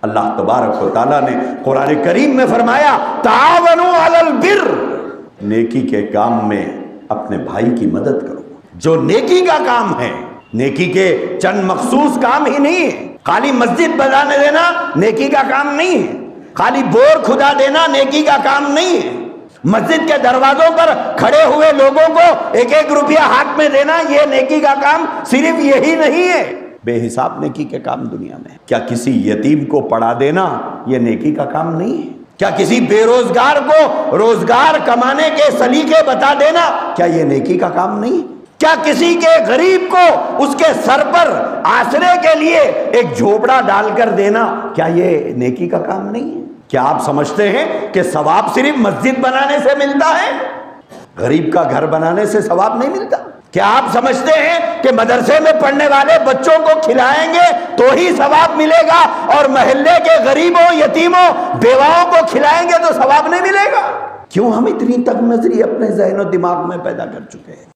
اللہ تبارک و تعالیٰ نے قرآن کریم میں فرمایا تعاونوا علی البر، نیکی کے کام میں اپنے بھائی کی مدد کرو۔ جو نیکی کا کام ہے، نیکی کے چند مخصوص کام ہی نہیں ہے، خالی مسجد بنانے دینا نیکی کا کام نہیں ہے، خالی بور کھدا دینا نیکی کا کام نہیں ہے، مسجد کے دروازوں پر کھڑے ہوئے لوگوں کو 1-1 روپیہ ہاتھ میں دینا یہ نیکی کا کام صرف یہی نہیں ہے، بے حساب نیکی کے کام دنیا میں۔ کیا کسی یتیم کو پڑھا دینا یہ نیکی کا کام نہیں ہے؟ کیا کسی بے روزگار کو روزگار کمانے کے سلیقے بتا دینا کیا یہ نیکی کا کام نہیں ہے؟ کیا کسی کے غریب کو اس کے سر پر آسرے کے لیے ایک جھوپڑا ڈال کر دینا کیا یہ نیکی کا کام نہیں ہے؟ کیا آپ سمجھتے ہیں کہ ثواب صرف مسجد بنانے سے ملتا ہے؟ غریب کا گھر بنانے سے ثواب نہیں ملتا؟ کیا آپ سمجھتے ہیں کہ مدرسے میں پڑھنے والے بچوں کو کھلائیں گے تو ہی ثواب ملے گا اور محلے کے غریبوں، یتیموں، بیواؤں کو کھلائیں گے تو ثواب نہیں ملے گا؟ کیوں ہم اتنی تنگ نظری اپنے ذہن و دماغ میں پیدا کر چکے ہیں؟